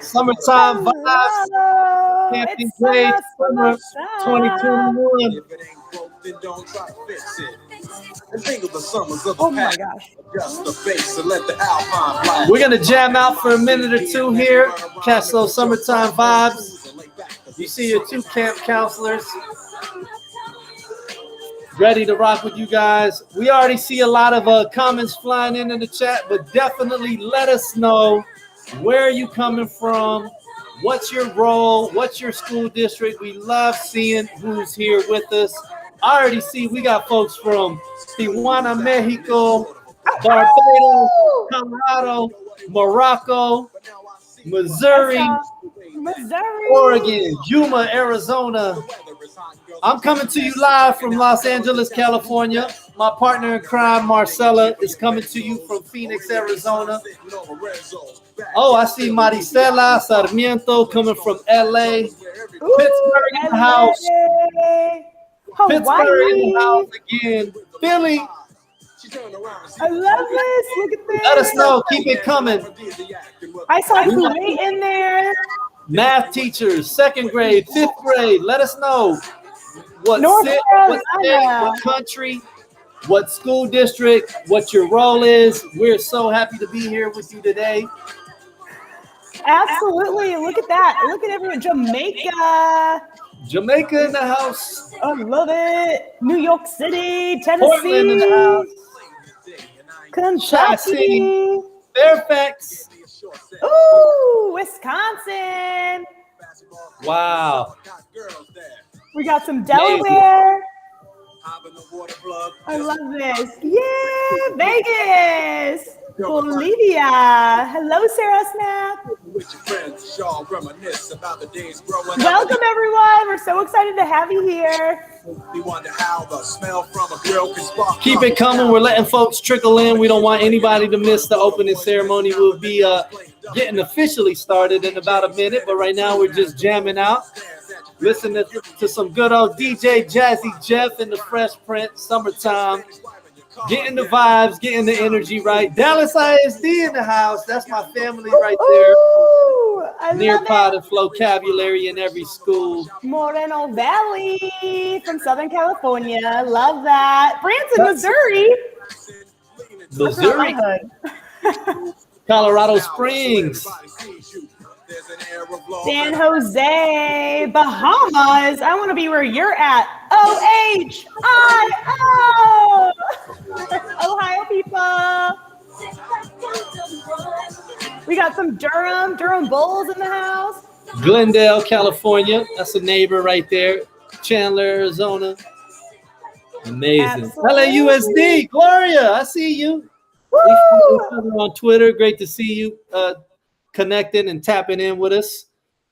Summertime vibes. Hello. Camping It's Grade summer, Summer summertime. 2021. If it ain't broke, then don't try to fix it. And think of the summers of the Oh my past. gosh. Just the bass and let the alpine fly. We're gonna jam out for a minute or two here. Catch those summertime vibes. You see your two camp counselors ready to rock with you guys. We already see a lot of comments flying in the chat, but definitely let us know where are you coming from, what's your role, what's your school district. We love seeing who's here with us. I already see we got folks from Tijuana, Mexico, Barbados, Colorado, Morocco, Missouri, Missouri. Oregon, Yuma, Arizona. I'm coming to you live from Los Angeles, California. My partner in crime, Marcella, is coming to you from Phoenix, Arizona. Oh, I see Maricela Sarmiento coming from LA. Pittsburgh in the house. Pittsburgh in the house again. Philly. I love this. Look at this. Let us know. Keep it coming. I saw Kuwait in there. Math teachers, 2nd grade, 5th grade. Let us know what North city, what Carolina. state, what country, what school district, what your role is. We're so happy to be here with you today. Absolutely. Look at that. Look at everyone. Jamaica. Jamaica in the house. I love it. New York City, Portland in the house. Tennessee, Chassis. Kentucky. Fairfax. Ooh, Wisconsin. Wow. We got some Delaware. I love this. Yeah, Vegas. Bolivia. Hello, Sarah Snap. Welcome, everyone. We're so excited to have you here. Keep it coming. We're letting folks trickle in. We don't want anybody to miss the opening ceremony. We'll be getting officially started in about a minute, but right now we're just jamming out. Listening to some good old DJ Jazzy Jeff and the Fresh Prince, Summertime. Getting the vibes, getting the energy right. Dallas ISD in the house. That's my family right there. Ooh, I Near love pot it. and vocabulary in every school. Moreno Valley from Southern California. Love that. Branson, Missouri. Missouri. Colorado Springs. San Jose, Bahamas. I want to be where you're at. OHIO. Ohio people. We got some Durham Bulls in the house. Glendale, California. That's a neighbor right there. Chandler, Arizona. Amazing. Absolutely. LAUSD. Gloria, I see you. Woo! On Twitter. Great to see you connecting and tapping in with us.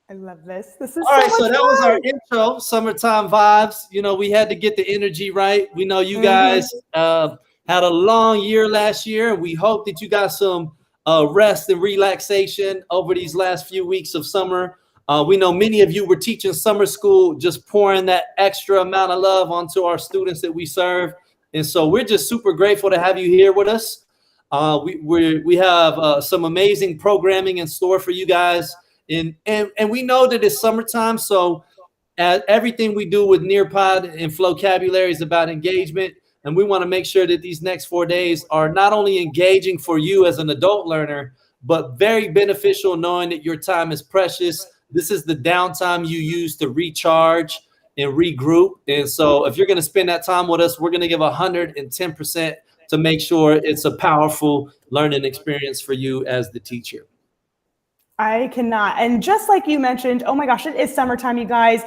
I love this. This is All right, so much that was fun. our intro, Summertime Vibes. You know, we had to get the energy right. We know you guys had a long year last year. We hope that you got some rest and relaxation over these last few weeks of summer. We know many of you were teaching summer school, just pouring that extra amount of love onto our students that we serve. And so we're just super grateful to have you here with us. We have some amazing programming in store for you guys. And we know that it's summertime, so everything we do with Nearpod and Flowcabulary is about engagement. And we want to make sure that these next 4 days are not only engaging for you as an adult learner, but very beneficial knowing that your time is precious. This is the downtime you use to recharge and regroup. And so if you're going to spend that time with us, we're going to give 110% to make sure it's a powerful learning experience for you as the teacher. I cannot. And just like you mentioned, oh my gosh, it is summertime, you guys.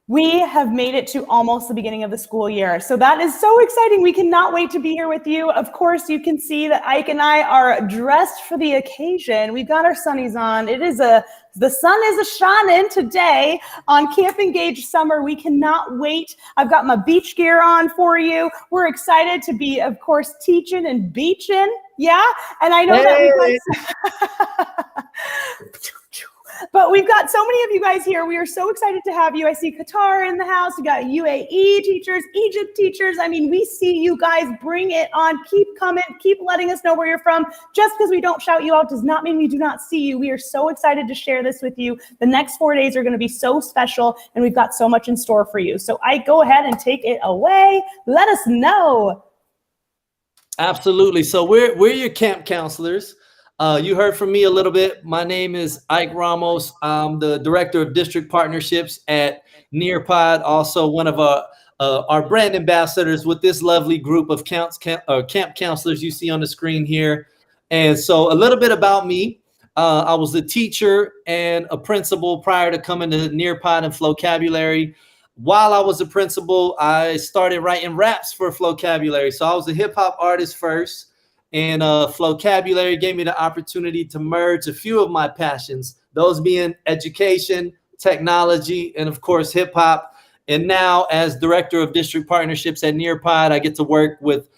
We have made it to almost the beginning of the school year. So that is so exciting. We cannot wait to be here with you. Of course, you can see that Ike and I are dressed for the occasion. We've got our sunnies on. The sun is a-shining today on Camp Engage Summer. We cannot wait. I've got my beach gear on for you. We're excited to be, of course, teaching and beaching. Yeah. And I know that we But we've got so many of you guys here. We are so excited to have you. I see Qatar in the house. We got UAE teachers, Egypt teachers. I mean, we see you guys. Bring it on. Keep coming. Keep letting us know where you're from. Just because we don't shout you out does not mean we do not see you. We are so excited to share this with you. The next 4 days are going to be so special, and we've got so much in store for you. So I go ahead and take it away. Let us know. Absolutely. So we're your camp counselors. You heard from me a little bit. My name is Ike Ramos. I'm the Director of District Partnerships at Nearpod, also one of our brand ambassadors with this lovely group of camp counselors you see on the screen here. And so a little bit about me. I was a teacher and a principal prior to coming to Nearpod and Flocabulary. While I was a principal, I started writing raps for Flocabulary. So I was a hip hop artist first. And Flocabulary gave me the opportunity to merge a few of my passions, those being education, technology, and of course, hip hop. And now as Director of District Partnerships at Nearpod, I get to work with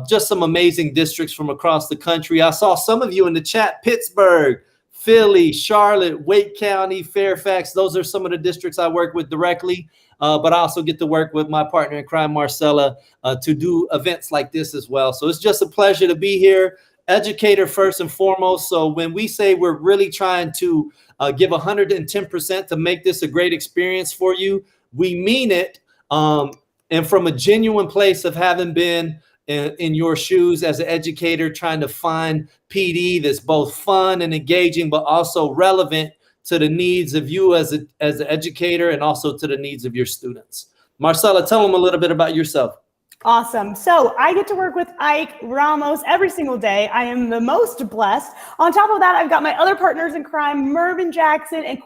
just some amazing districts from across the country. I saw some of you in the chat, Pittsburgh, Philly, Charlotte, Wake County, Fairfax. Those are some of the districts I work with directly. But I also get to work with my partner in crime, Marcella, to do events like this as well. So it's just a pleasure to be here. Educator first and foremost. So when we say we're really trying to give 110% to make this a great experience for you, we mean it. And from a genuine place of having been in your shoes as an educator, trying to find PD that's both fun and engaging, but also relevant to the needs of you as an educator and also to the needs of your students. Marcella, tell them a little bit about yourself. Awesome. So I get to work with Ike Ramos every single day. I am the most blessed. On top of that, I've got my other partners in crime, Mervin Jenkins and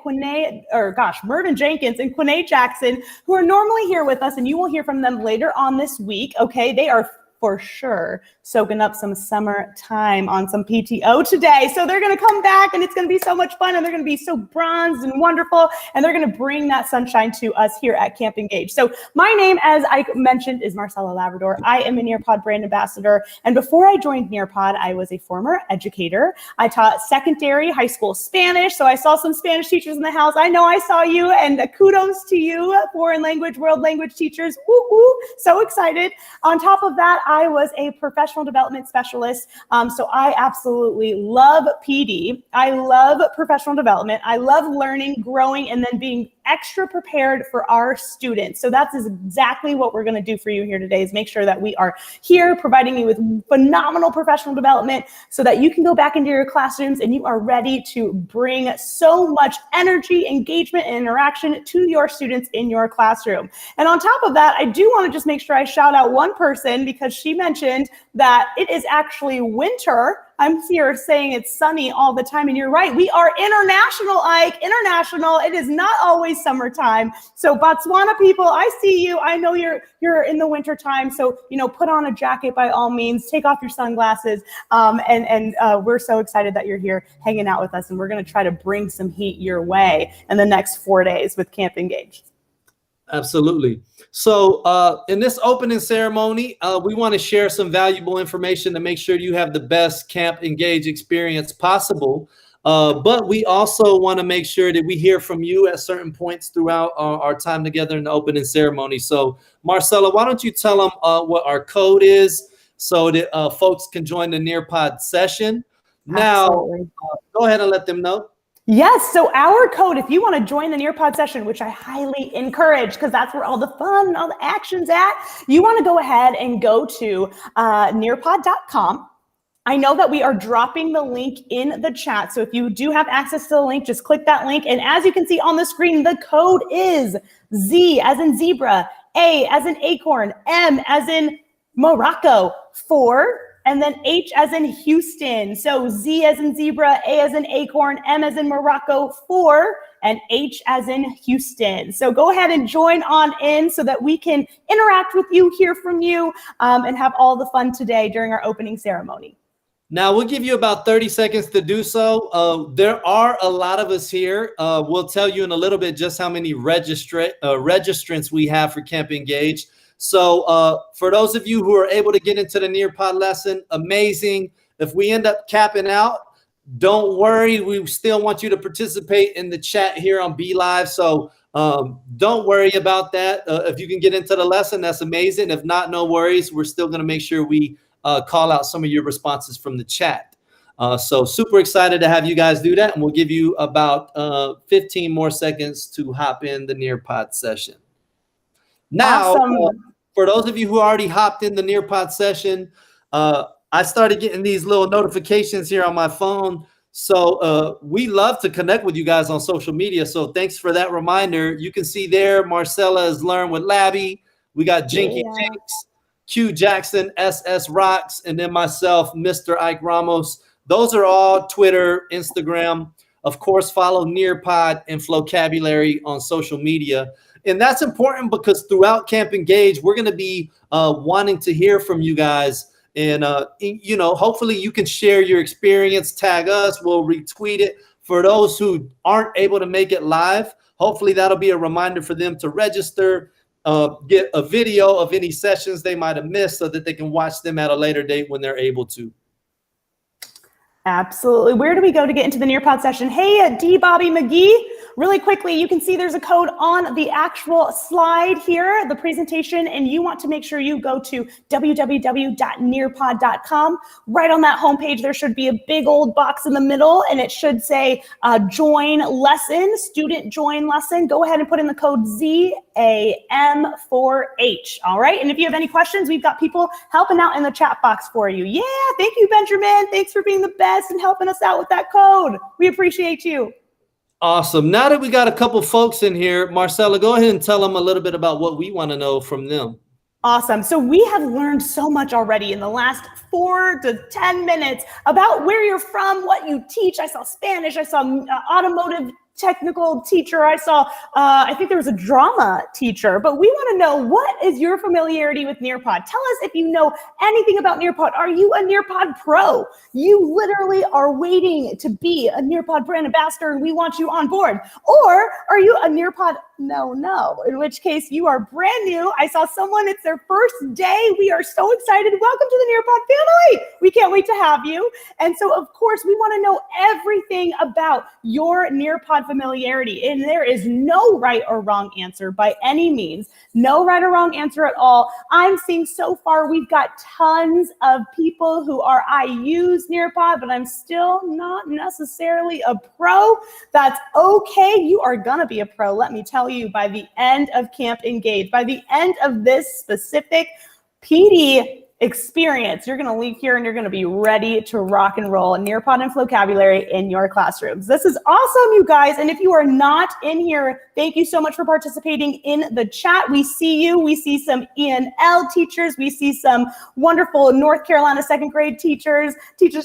Quinay Jackson, who are normally here with us, and you will hear from them later on this week. Okay, they are for sure soaking up some summer time on some PTO today. So they're going to come back and it's going to be so much fun, and they're going to be so bronzed and wonderful, and they're going to bring that sunshine to us here at Camp Engage. So my name, as I mentioned, is Marcella Labrador. I am a Nearpod brand ambassador. And before I joined Nearpod, I was a former educator. I taught secondary high school Spanish. So I saw some Spanish teachers in the house. I know I saw you, and kudos to you, foreign language, world language teachers. Woo woo, so excited. On top of that, I was a professional development specialist. So I absolutely love PD. I love professional development. I love learning, growing, and then being extra prepared for our students. So that's exactly what we're going to do for you here today, is make sure that we are here providing you with phenomenal professional development so that you can go back into your classrooms and you are ready to bring so much energy, engagement, and interaction to your students in your classroom. And on top of that, I do want to just make sure I shout out one person, because she mentioned that it is actually winter. I'm here saying it's sunny all the time, and you're right. We are international, Ike, international. It is not always summertime. So Botswana people, I see you. I know you're in the winter time. So, put on a jacket by all means, take off your sunglasses. And we're so excited that you're here hanging out with us, and we're going to try to bring some heat your way in the next 4 days with Camp Engage. Absolutely. So in this opening ceremony, we want to share some valuable information to make sure you have the best Camp Engage experience possible. But we also want to make sure that we hear from you at certain points throughout our time together in the opening ceremony. So Marcella, why don't you tell them what our code is so that folks can join the Nearpod session. Now, go ahead and let them know. Yes. So our code, if you want to join the Nearpod session, which I highly encourage because that's where all the fun and all the action's at, you want to go ahead and go to nearpod.com. I know that we are dropping the link in the chat. So if you do have access to the link, just click that link. And as you can see on the screen, the code is Z as in zebra, A as in acorn, M as in Morocco, 4, and then H as in Houston. So Z as in zebra, A as in acorn, M as in Morocco, 4, and H as in Houston. So go ahead and join on in so that we can interact with you, hear from you, and have all the fun today during our opening ceremony. Now, we'll give you about 30 seconds to do so. There are a lot of us here. We'll tell you in a little bit just how many registrants we have for Camp Engage. So for those of you who are able to get into the Nearpod lesson, amazing. If we end up capping out, Don't worry, we still want you to participate in the chat here on Be Live. So don't worry about that. If you can get into the lesson, that's amazing. If not, no worries. We're still going to make sure we call out some of your responses from the chat. So super excited to have you guys do that. And we'll give you about 15 more seconds to hop in the Nearpod session. Now, Awesome. For those of you who already hopped in the Nearpod session, I started getting these little notifications here on my phone. So we love to connect with you guys on social media. So thanks for that reminder. You can see there, Marcella is Learn with Labby. We got Jinky Jinx, Q Jackson, SS Rocks, and then myself, Mr. Ike Ramos. Those are all Twitter, Instagram. Of course, follow Nearpod and Flocabulary on social media. And that's important because throughout Camp Engage, we're going to be wanting to hear from you guys. And, you know, hopefully you can share your experience, tag us, we'll retweet it. For those who aren't able to make it live, hopefully that'll be a reminder for them to register, get a video of any sessions they might have missed so that they can watch them at a later date when they're able to. Absolutely. Where do we go to get into the Nearpod session? Hey, D. Bobby McGee, really quickly, you can see there's a code on the actual slide here, the presentation, and you want to make sure you go to www.nearpod.com. Right on that homepage, there should be a big old box in the middle, and it should say join lesson, student join lesson. Go ahead and put in the code ZAM4H. All right. And if you have any questions, we've got people helping out in the chat box for you. Yeah. Thank you, Benjamin. Thanks for being the best and helping us out with that code. We appreciate you. Awesome. Now that we got a couple folks in here, Marcella, go ahead and tell them a little bit about what we want to know from them. Awesome. So we have learned so much already in the last 4 to 10 minutes about where you're from, what you teach. I saw Spanish. I saw automotive technical teacher. I saw, I think there was a drama teacher, but we want to know, what is your familiarity with Nearpod? Tell us if you know anything about Nearpod. Are you a Nearpod pro? You literally are waiting to be a Nearpod brand ambassador and we want you on board. Or are you a Nearpod no, in which case you are brand new. I saw someone, it's their first day. We are so excited. Welcome to the Nearpod family. We can't wait to have you. And so of course we want to know everything about your Nearpod familiarity. And there is no right or wrong answer by any means. No right or wrong answer at all. I'm seeing so far we've got tons of people who are, I use Nearpod, but I'm still not necessarily a pro. That's okay. You are gonna be a pro, let me tell you, by the end of Camp Engage, by the end of this specific PD experience, you're going to leave here and you're going to be ready to rock and roll Nearpod and Flocabulary in your classrooms. This is awesome, you guys. And if you are not in here, thank you so much for participating in the chat. We see you. We see some ENL teachers. We see some wonderful North Carolina second grade teachers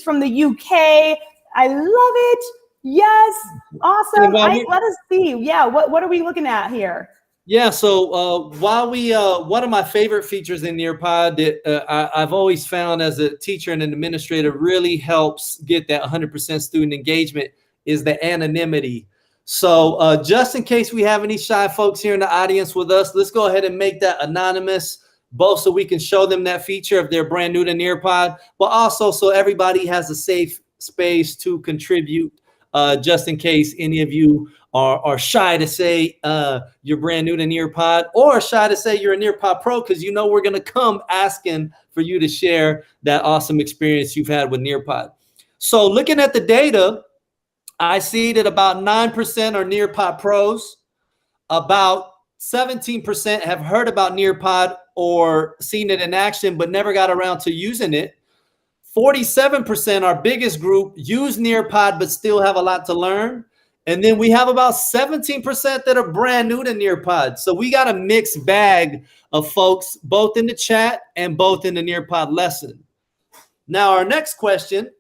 from the UK. I love it. Yes. Awesome. Let us see. Yeah. What are we looking at here? Yeah, so while we, one of my favorite features in Nearpod that I've always found as a teacher and an administrator really helps get that 100% student engagement is the anonymity. So just in case we have any shy folks here in the audience with us, let's go ahead and make that anonymous, both so we can show them that feature if they're brand new to Nearpod, but also so everybody has a safe space to contribute, just in case any of you are shy to say you're brand new to Nearpod, or shy to say you're a Nearpod pro, because you know we're going to come asking for you to share that awesome experience you've had with Nearpod. So looking at the data, I see that about 9% are Nearpod pros, about 17% have heard about Nearpod or seen it in action but never got around to using it. 47%, our biggest group, use Nearpod but still have a lot to learn. And then we have about 17% that are brand new to Nearpod. So we got a mixed bag of folks, both in the chat and both in the Nearpod lesson. Now, our next question,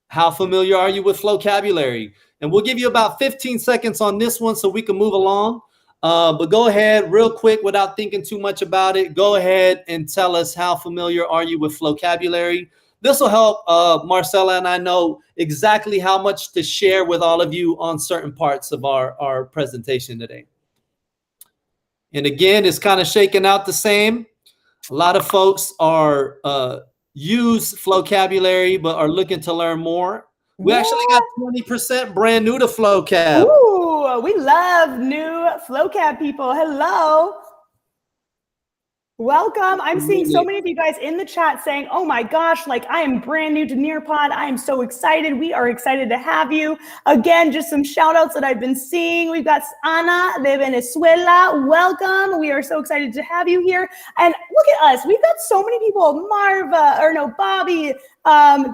how familiar are you with Flocabulary? And we'll give you about 15 seconds on this one so we can move along. But go ahead real quick without thinking too much about it. Go ahead and tell us how familiar are you with Flocabulary. This will help Marcella and I know exactly how much to share with all of you on certain parts of our presentation today. And again, it's kind of shaking out the same. A lot of folks are use Flocabulary, but are looking to learn more. We actually got 20% brand new to FlowCab. Ooh, we love new FlowCab people. Hello. Welcome. I'm seeing so many of you guys in the chat saying, oh my gosh, like I am brand new to Nearpod. I am so excited. We are excited to have you. Again, just some shout outs that I've been seeing. We've got Ana de Venezuela. Welcome. We are so excited to have you here. And look at us. We've got so many people. Bobby,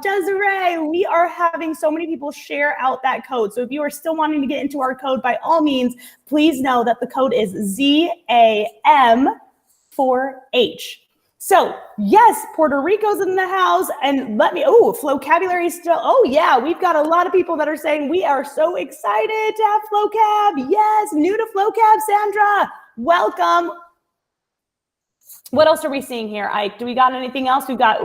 Desiree. We are having so many people share out that code. So if you are still wanting to get into our code, by all means, please know that the code is ZAM4H. So yes, Puerto Rico's in the house, and FlowCabulary still. Oh yeah, we've got a lot of people that are saying we are so excited to have FlowCab. Yes, new to FlowCab, Sandra. Welcome. What else are we seeing here, Ike? Do we got anything else? We've got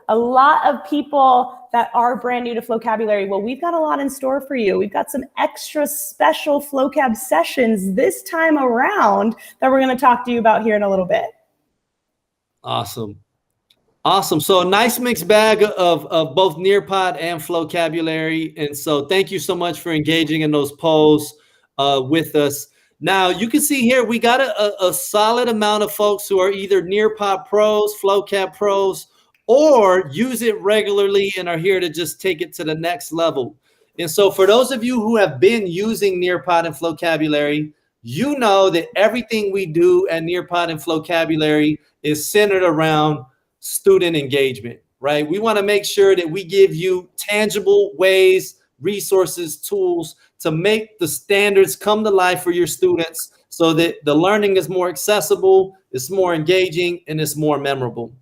a lot of people that are brand new to FlowCabulary. Well, we've got a lot in store for you. We've got some extra special FlowCab sessions this time around that we're going to talk to you about here in a little bit. Awesome. So a nice mixed bag of both Nearpod and FlowCabulary. And so thank you so much for engaging in those polls with us. Now you can see here, we got a solid amount of folks who are either Nearpod pros, FlowCab pros, or use it regularly and are here to just take it to the next level. And so for those of you who have been using Nearpod and FlowCabulary, you know that everything we do at Nearpod and FlowCabulary is centered around student engagement, right? We want to make sure that we give you tangible ways, resources, tools to make the standards come to life for your students so that the learning is more accessible, it's more engaging, and it's more memorable.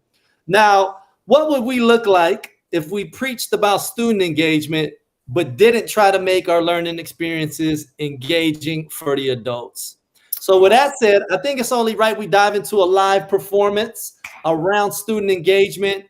Now, what would we look like if we preached about student engagement but didn't try to make our learning experiences engaging for the adults? So with that said, I think it's only right we dive into a live performance around student engagement.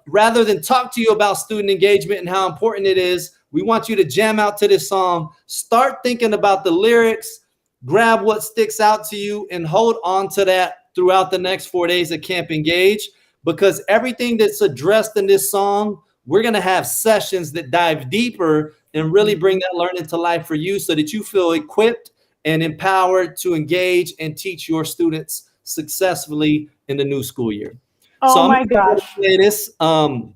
Rather than talk to you about student engagement and how important it is, we want you to jam out to this song, start thinking about the lyrics, grab what sticks out to you, and hold on to that throughout the next 4 days of Camp Engage, because everything that's addressed in this song, we're going to have sessions that dive deeper and really bring that learning to life for you so that you feel equipped and empowered to engage and teach your students successfully in the new school year. Oh so my gosh. Say this, live,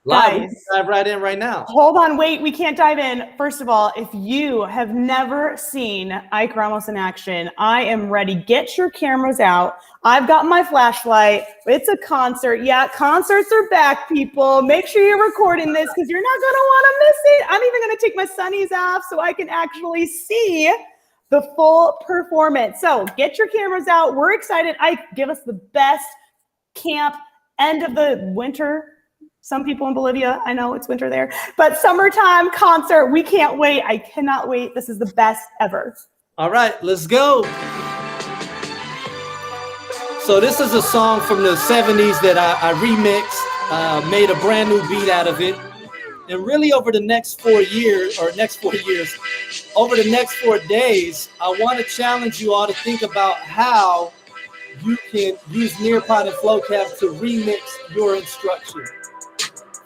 Guys, dive right in right now. Hold on, wait, we can't dive in. First of all, if you have never seen Ike Ramos in action, I am ready. Get your cameras out. I've got my flashlight. It's a concert. Yeah, concerts are back, people. Make sure you're recording this because you're not going to want to miss it. I'm even going to take my sunnies off so I can actually see the full performance. So get your cameras out. We're excited. Ike, give us the best camp end of the winter. Some people in Bolivia, I know it's winter there, but summertime concert. We can't wait. I cannot wait. This is the best ever. All right, let's go. So this is a song from the 70s that I remixed, made a brand new beat out of it. And really over the next 4 years, over the next 4 days, I want to challenge you all to think about how you can use Nearpod and FlowCab to remix your instruction.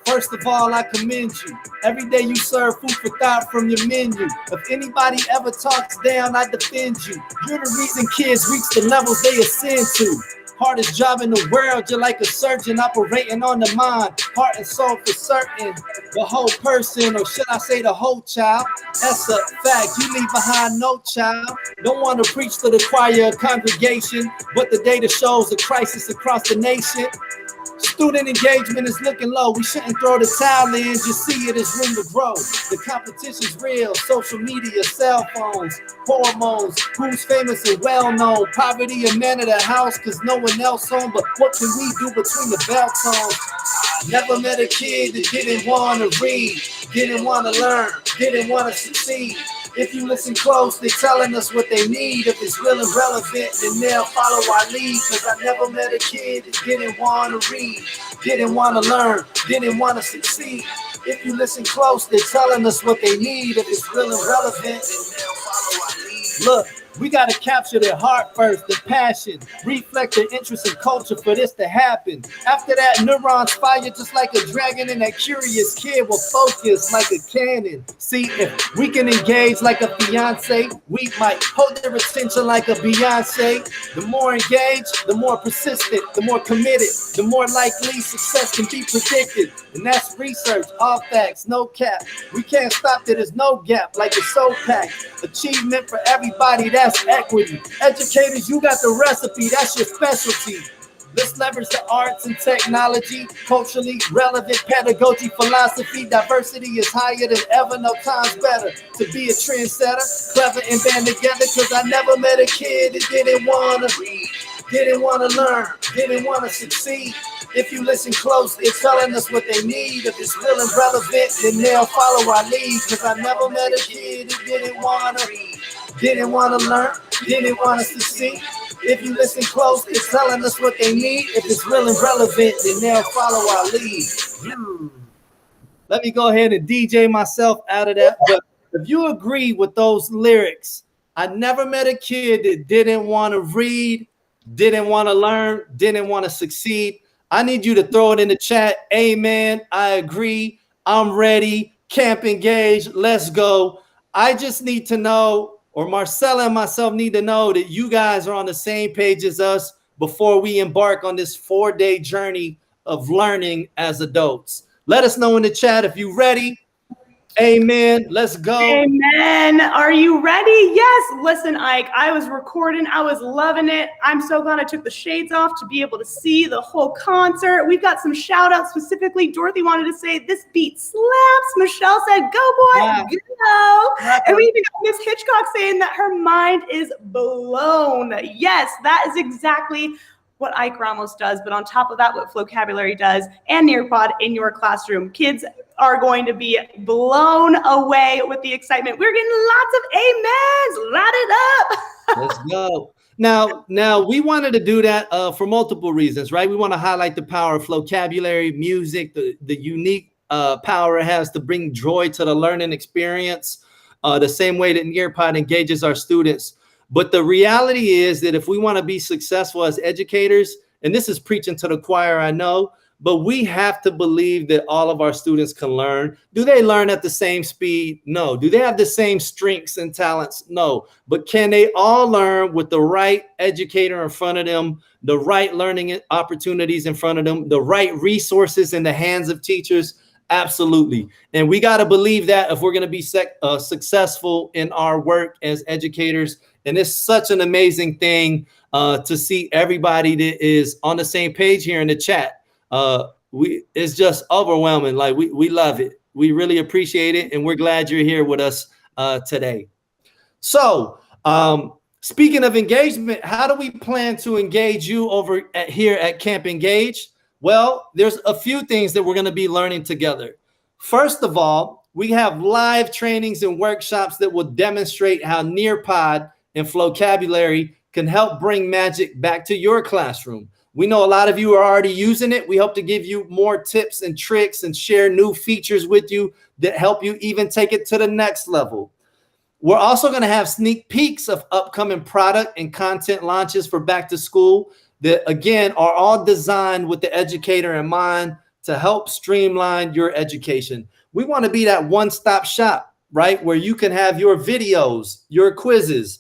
First of all, I commend you. Every day you serve food for thought from your menu. If anybody ever talks down, I defend you. You're the reason kids reach the levels they ascend to. Hardest job in the world, you're like a surgeon operating on the mind. Heart and soul for certain. The whole person, or should I say the whole child? That's a fact, you leave behind no child. Don't want to preach to the choir or congregation, but the data shows a crisis across the nation. Student engagement is looking low. We shouldn't throw the towel in, just see it as room to grow. The competition's real, social media, cell phones, hormones, who's famous and well known. Poverty and man of the house, cause no one else home. But what can we do between the bell tones? Never met a kid that didn't want to read, didn't want to learn, didn't want to succeed. If you listen close, they're telling us what they need. If it's real and relevant, then they'll follow our lead. Cause I never met a kid that didn't want to read, didn't want to learn, didn't want to succeed. If you listen close, they're telling us what they need. If it's real and relevant, then they'll follow our lead. Look, We got to capture their heart first, the passion, reflect their interest in culture for this to happen. After that, neurons fire just like a dragon, and that curious kid will focus like a cannon. See, if we can engage like a fiance, we might hold their attention like a Beyonce. The more engaged, the more persistent, the more committed, the more likely success can be predicted. And that's research, all facts, no cap. We can't stop that, there's no gap, like a soul pack. Achievement for everybody, that's equity. Educators, you got the recipe, that's your specialty. Let's leverage the arts and technology, culturally relevant pedagogy, philosophy. Diversity is higher than ever, no time's better to be a trendsetter, clever and band together. Cause I never met a kid that didn't wanna learn, didn't wanna succeed. If you listen close, they're telling us what they need. If it's real and relevant, then they'll follow our lead. Cause I never met a kid that didn't wanna learn, didn't wanna succeed. If you listen close, they're telling us what they need. If it's real and relevant, then they'll follow our lead. Let me go ahead and DJ myself out of that. But if you agree with those lyrics, I never met a kid that didn't want to read, didn't want to learn, didn't want to succeed. I need you to throw it in the chat. Amen. I agree. I'm ready. Camp engaged. Let's go. I just need to know, or Marcella and myself need to know, that you guys are on the same page as us before we embark on this 4-day journey of learning as adults. Let us know in the chat if you're ready. Amen. Let's go. Amen. Are you ready? Yes. Listen, Ike, I was recording. I was loving it. I'm so glad I took the shades off to be able to see the whole concert. We've got some shout outs specifically. Dorothy wanted to say this beat slaps. Michelle said, go boy, Yeah. go. And we even got Miss Hitchcock saying that her mind is blown. Yes, that is exactly what Ike Ramos does. But on top of that, what Flocabulary does and Nearpod in your classroom. Kids are going to be blown away with the excitement. We're getting lots of amens. Light it up. Let's go. Now we wanted to do that for multiple reasons, right? We want to highlight the power of Flocabulary, music, the unique power it has to bring joy to the learning experience, the same way that Nearpod engages our students. But the reality is that if we want to be successful as educators, and this is preaching to the choir, I know, but we have to believe that all of our students can learn. Do they learn at the same speed? No. Do they have the same strengths and talents? No. But can they all learn with the right educator in front of them, the right learning opportunities in front of them, the right resources in the hands of teachers? Absolutely. And we got to believe that if we're going to be successful in our work as educators. And it's such an amazing thing to see everybody that is on the same page here in the chat. It's just overwhelming. Like we love it. We really appreciate it. And we're glad you're here with us today. So speaking of engagement, how do we plan to engage you over here at Camp Engage? Well, there's a few things that we're going to be learning together. First of all, we have live trainings and workshops that will demonstrate how Nearpod and Flocabulary can help bring magic back to your classroom. We know a lot of you are already using it. We hope to give you more tips and tricks and share new features with you that help you even take it to the next level. We're also going to have sneak peeks of upcoming product and content launches for back to school that, again, are all designed with the educator in mind to help streamline your education. We want to be that one-stop shop, right, where you can have your videos, your quizzes,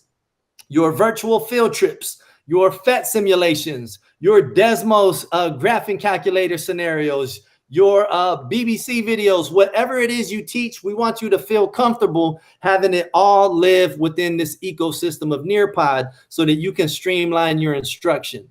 your virtual field trips, your PhET simulations, your Desmos graphing calculator scenarios, your BBC videos, whatever it is you teach, we want you to feel comfortable having it all live within this ecosystem of Nearpod so that you can streamline your instruction.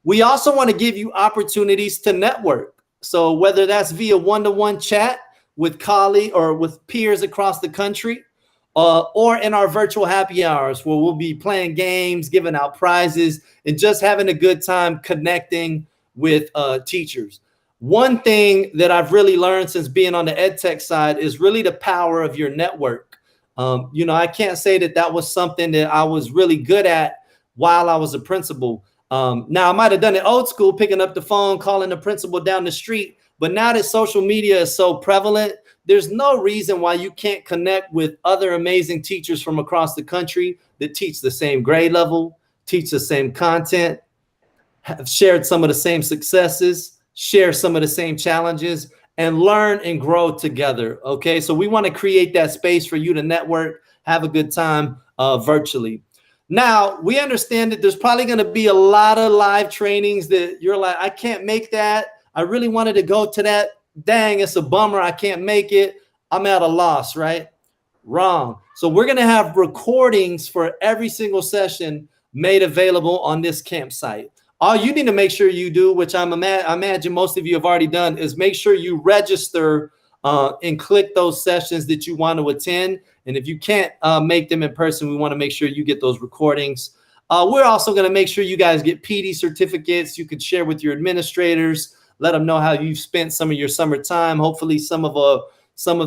We also want to give you opportunities to network. So whether that's via one-to-one chat with colleagues or with peers across the country, or in our virtual happy hours where we'll be playing games, giving out prizes, and just having a good time connecting with teachers. One thing that I've really learned since being on the EdTech side is really the power of your network. I can't say that was something that I was really good at while I was a principal. Now, I might have done it old school, picking up the phone, calling the principal down the street. But now that social media is so prevalent, there's no reason why you can't connect with other amazing teachers from across the country that teach the same grade level, teach the same content, have shared some of the same successes, share some of the same challenges, and learn and grow together. Okay, so we want to create that space for you to network, have a good time virtually. Now, we understand that there's probably going to be a lot of live trainings that you're like, I can't make that. I really wanted to go to that. Dang, it's a bummer. I can't make it. I'm at a loss, right? Wrong. So we're going to have recordings for every single session made available on this campsite. All you need to make sure you do, which I imagine most of you have already done, is make sure you register and click those sessions that you want to attend. And if you can't make them in person, we want to make sure you get those recordings. We're also going to make sure you guys get PD certificates. You can share with your administrators, let them know how you've spent some of your summertime. Hopefully some of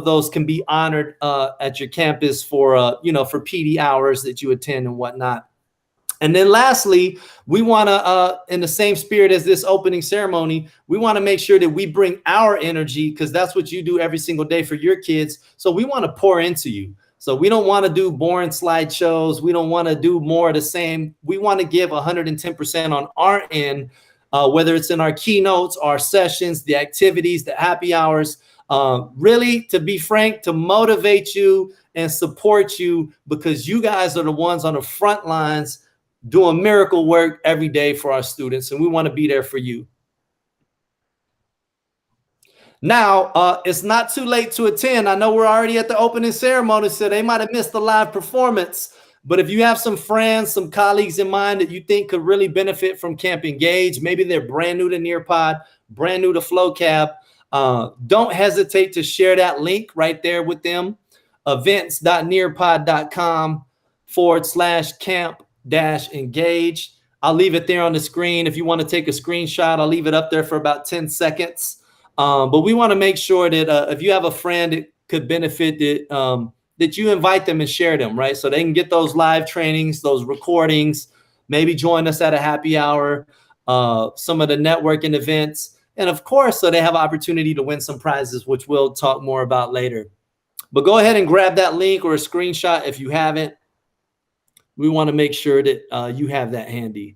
those can be honored at your campus for for PD hours that you attend and whatnot. And then lastly, we want to, in the same spirit as this opening ceremony, we want to make sure that we bring our energy, because that's what you do every single day for your kids. So we want to pour into you. So we don't want to do boring slideshows. We don't want to do more of the same. We want to give 110% on our end, whether it's in our keynotes, our sessions, the activities, the happy hours, really, to be frank, to motivate you and support you, because you guys are the ones on the front lines doing miracle work every day for our students, and we want to be there for you. Now, it's not too late to attend. I know we're already at the opening ceremony, so they might have missed the live performance. But if you have some friends, some colleagues in mind that you think could really benefit from Camp Engage, maybe they're brand new to Nearpod, brand new to FlowCab, don't hesitate to share that link right there with them. events.nearpod.com/camp-engage. I'll leave it there on the screen. If you want to take a screenshot, I'll leave it up there for about 10 seconds. But we want to make sure that if you have a friend that could benefit, that you invite them and share them, right? So they can get those live trainings, those recordings, maybe join us at a happy hour, some of the networking events. And of course, so they have an opportunity to win some prizes, which we'll talk more about later. But go ahead and grab that link or a screenshot if you haven't. We want to make sure that you have that handy.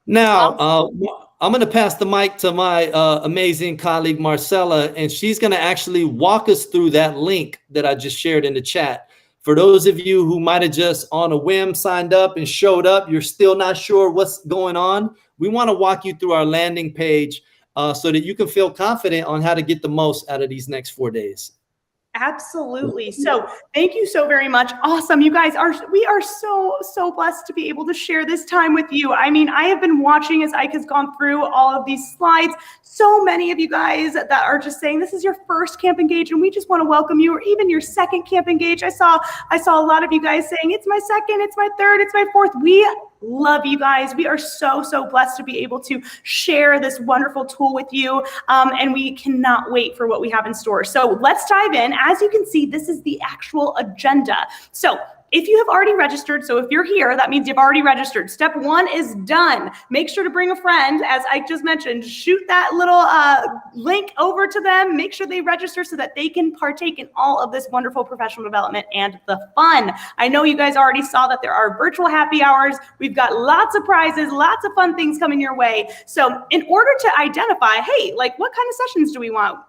Now, I'm going to pass the mic to my amazing colleague, Marcella, and she's going to actually walk us through that link that I just shared in the chat. For those of you who might have just on a whim signed up and showed up, you're still not sure what's going on, we want to walk you through our landing page so that you can feel confident on how to get the most out of these next 4 days. Absolutely. So thank you so very much. Awesome. You guys we are so blessed to be able to share this time with you. I mean, I have been watching as Ike has gone through all of these slides. So many of you guys that are just saying this is your first Camp Engage, and we just want to welcome you, or even your second Camp Engage. I saw a lot of you guys saying it's my second, it's my third, it's my fourth. We love you guys. We are so blessed to be able to share this wonderful tool with you. And we cannot wait for what we have in store. So let's dive in. As you can see, this is the actual agenda. So if you have already registered, so if you're here, that means you've already registered. Step 1 is done. Make sure to bring a friend. As I just mentioned, shoot that little link over to them. Make sure they register so that they can partake in all of this wonderful professional development and the fun. I know you guys already saw that there are virtual happy hours. We've got lots of prizes, lots of fun things coming your way. So in order to identify, hey, like what kind of sessions do we want?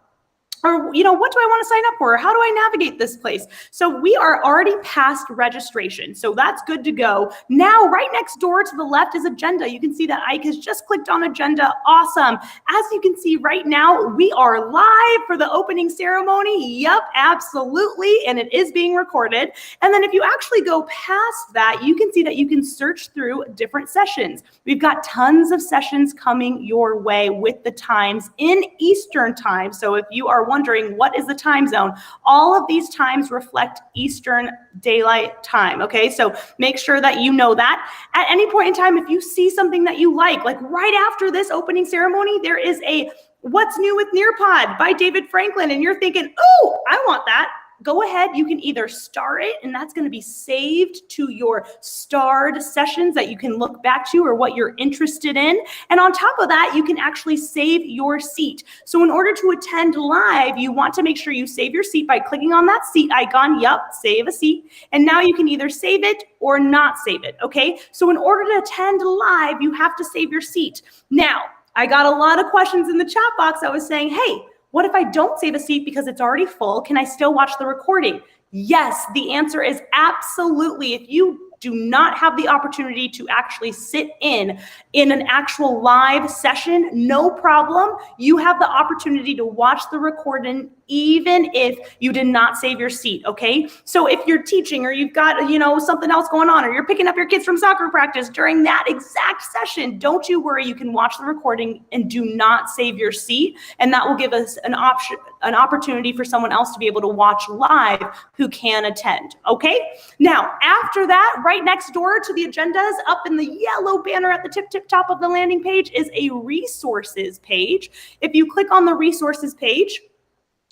Or, what do I want to sign up for? How do I navigate this place? So we are already past registration. So that's good to go. Now, right next door to the left is agenda. You can see that Ike has just clicked on agenda. Awesome. As you can see right now, we are live for the opening ceremony. Yep, absolutely. And it is being recorded. And then if you actually go past that, you can see that you can search through different sessions. We've got tons of sessions coming your way with the times in Eastern time. So if you are wondering what is the time zone, all of these times reflect Eastern Daylight Time. Okay, so make sure that you know that. At any point in time, if you see something that you like right after this opening ceremony, there is a What's New with Nearpod by David Franklin, and you're thinking, oh, I want that. go ahead. You can either star it, and that's going to be saved to your starred sessions that you can look back to or what you're interested in. And on top of that, you can actually save your seat. So in order to attend live, you want to make sure you save your seat by clicking on that seat icon. Yep, save a seat. And now you can either save it or not save it, okay? So in order to attend live, you have to save your seat. Now, I got a lot of questions in the chat box that was saying, hey, what if I don't save a seat because it's already full? Can I still watch the recording? Yes, the answer is absolutely. If you do not have the opportunity to actually sit in an actual live session, no problem. You have the opportunity to watch the recording even if you did not save your seat, okay? So if you're teaching or you've got, something else going on, or you're picking up your kids from soccer practice during that exact session, don't you worry, you can watch the recording and do not save your seat. And that will give us an opportunity for someone else to be able to watch live who can attend, okay? Now, after that, right next door to the agendas, up in the yellow banner at the tip top of the landing page is a resources page. If you click on the resources page,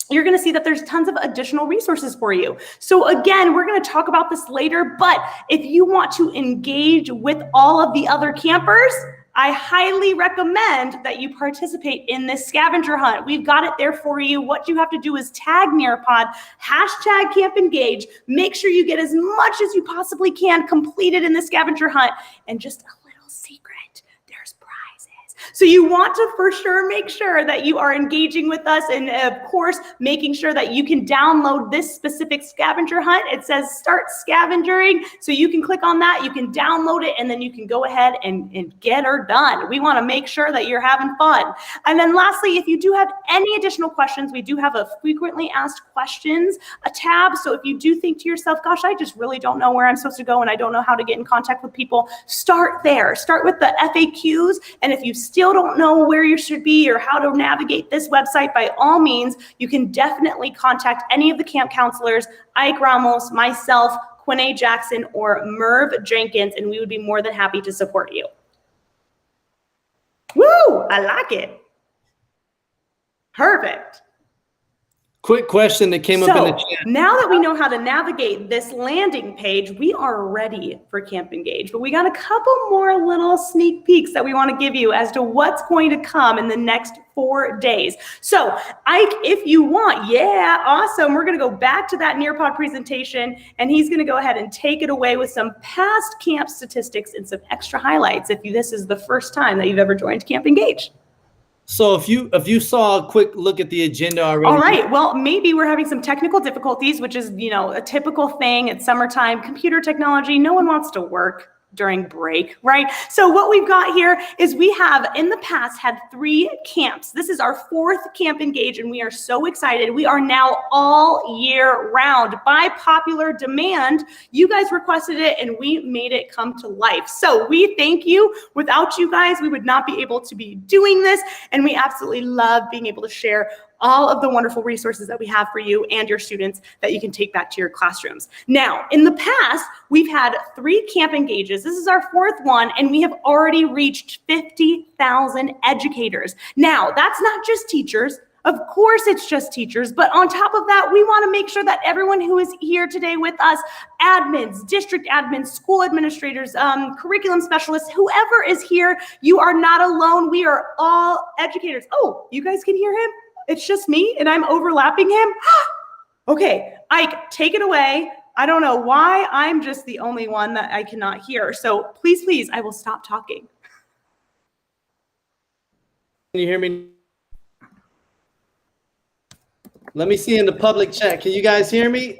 you're going to see that there's tons of additional resources for you. So again, we're going to talk about this later, but if you want to engage with all of the other campers, I highly recommend that you participate in this scavenger hunt. We've got it there for you. What you have to do is tag Nearpod, hashtag Camp Engage, make sure you get as much as you possibly can completed in the scavenger hunt, and just a little secret. There's prizes. So you want to for sure make sure that you are engaging with us, and of course, making sure that you can download this specific scavenger hunt. It says start scavenging. So you can click on that, you can download it, and then you can go ahead and get her done. We want to make sure that you're having fun. And then lastly, if you do have any additional questions, we do have a frequently asked questions, a tab. So if you do think to yourself, gosh, I just really don't know where I'm supposed to go and I don't know how to get in contact with people, start there. Start with the FAQs. And if you still don't know where you should be or how to navigate this website, by all means, you can definitely contact any of the camp counselors, Ike Ramos, myself, Quinay Jackson, or Merv Jenkins, and we would be more than happy to support you. Woo, I like it. Perfect. Quick question that came up in the chat. Now that we know how to navigate this landing page, we are ready for Camp Engage. But we got a couple more little sneak peeks that we want to give you as to what's going to come in the next 4 days. So, Ike, if you want, yeah, awesome. We're going to go back to that Nearpod presentation, and he's going to go ahead and take it away with some past camp statistics and some extra highlights if this is the first time that you've ever joined Camp Engage. So if you saw a quick look at the agenda already. All right. Well, maybe we're having some technical difficulties, which is, a typical thing at summertime. Computer technology, no one wants to work during break, right? So what we've got here is we have in the past had 3 camps. This is our 4th Camp Engage, and we are so excited. We are now all year round. By popular demand, you guys requested it and we made it come to life. So we thank you. Without you guys, we would not be able to be doing this, and we absolutely love being able to share all of the wonderful resources that we have for you and your students that you can take back to your classrooms. Now, in the past, we've had 3 Camp Engages. This is our 4th one, and we have already reached 50,000 educators. Now, that's not just teachers. Of course, it's just teachers, but on top of that, we want to make sure that everyone who is here today with us, admins, district admins, school administrators, curriculum specialists, whoever is here, you are not alone. We are all educators. Oh, you guys can hear him? It's just me and I'm overlapping him? Okay, Ike, take it away. I don't know why I'm just the only one that I cannot hear. So please, I will stop talking. Can you hear me? Let me see in the public chat. Can you guys hear me?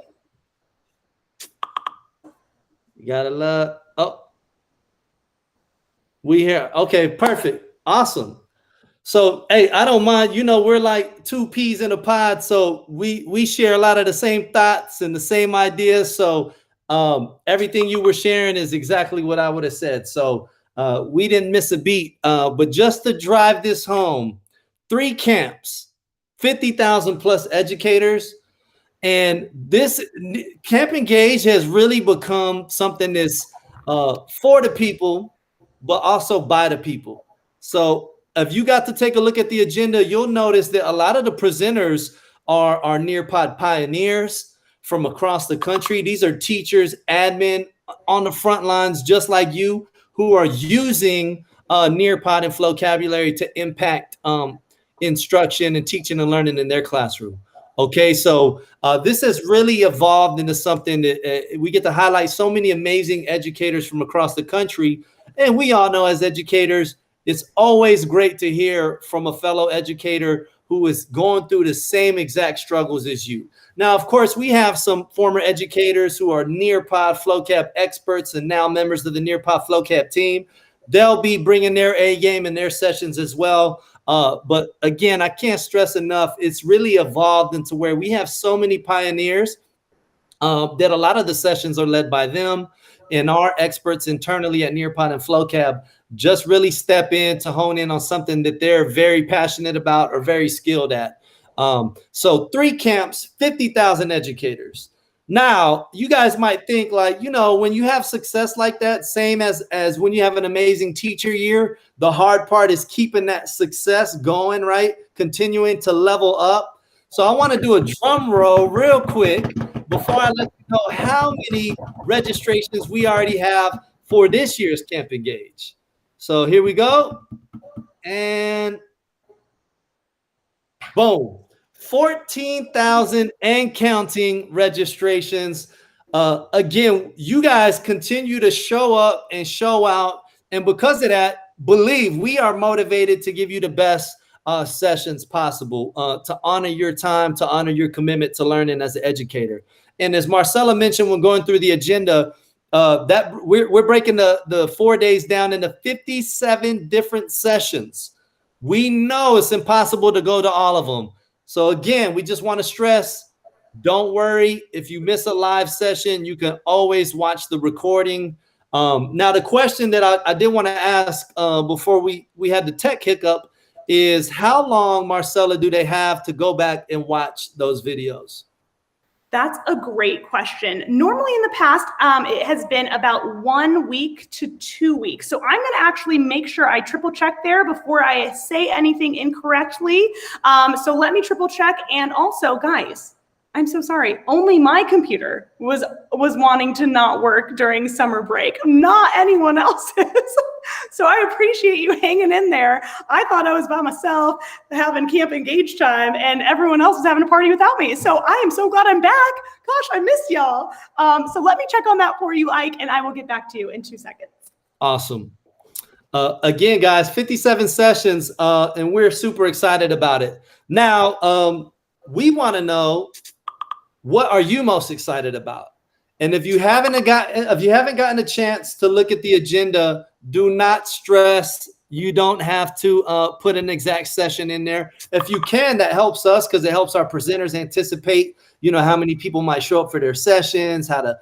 You gotta love. Oh, we hear. Okay, perfect. Awesome. So, hey, I don't mind. We're like 2 peas in a pod. So we share a lot of the same thoughts and the same ideas. So everything you were sharing is exactly what I would have said. So we didn't miss a beat. But just to drive this home, 3 camps, 50,000 plus educators. And this Camp Engage has really become something that's for the people, but also by the people. So if you got to take a look at the agenda, you'll notice that a lot of the presenters are Nearpod pioneers. from across the country. These are teachers, admin on the front lines, just like you, who are using Nearpod and Flocabulary to impact instruction and teaching and learning in their classroom. Okay, so this has really evolved into something that we get to highlight so many amazing educators from across the country. And we all know as educators, it's always great to hear from a fellow educator who is going through the same exact struggles as you. Now, of course, we have some former educators who are Nearpod FloCab experts and now members of the Nearpod FloCab team. They'll be bringing their A game in their sessions as well. But again, I can't stress enough, it's really evolved into where we have so many pioneers that a lot of the sessions are led by them, and our experts internally at Nearpod and FloCab just really step in to hone in on something that they're very passionate about or very skilled at. So 3 camps, 50,000 educators. Now, you guys might think like, when you have success like that, same as when you have an amazing teacher year, the hard part is keeping that success going, right? Continuing to level up. So I want to do a drum roll real quick before I let you know how many registrations we already have for this year's Camp Engage. So here we go. And boom. 14,000 and counting registrations. Again, you guys continue to show up and show out. And because of that, believe we are motivated to give you the best sessions possible to honor your time, to honor your commitment to learning as an educator. And as Marcella mentioned when going through the agenda, that we're breaking the 4 days down into 57 different sessions. We know it's impossible to go to all of them. So again, we just want to stress, don't worry. If you miss a live session, you can always watch the recording. Now, the question that I did want to ask before we had the tech hiccup is how long, Marcella, do they have to go back and watch those videos? That's a great question. Normally in the past, it has been about 1 week to 2 weeks. So I'm going to actually make sure I triple check there before I say anything incorrectly. So let me triple check. And also, guys, I'm so sorry. Only my computer was wanting to not work during summer break, not anyone else's. So I appreciate you hanging in there. I thought I was by myself having Camp Engage time and everyone else was having a party without me. So I am so glad I'm back. Gosh, I miss y'all. So let me check on that for you, Ike, and I will get back to you in 2 seconds. Awesome. Again, guys, 57 sessions, and we're super excited about it. Now, we want to know, what are you most excited about? And if you haven't gotten a chance to look at the agenda, do not stress. You don't have to put an exact session in there. If you can, that helps us because it helps our presenters anticipate, how many people might show up for their sessions, how to,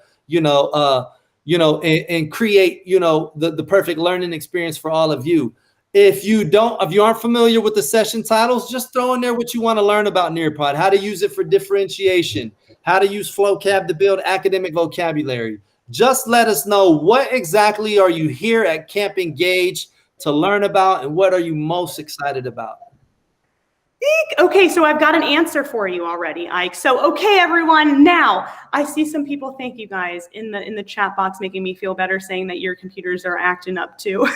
and create, the perfect learning experience for all of you. If you aren't familiar with the session titles, just throw in there what you want to learn about Nearpod, how to use it for differentiation, how to use FloCab to build academic vocabulary. Just let us know what exactly are you here at Camp Engage to learn about and what are you most excited about? Okay, so I've got an answer for you already, Ike. So, okay, everyone, now I see some people, thank you guys, in the chat box making me feel better saying that your computers are acting up too.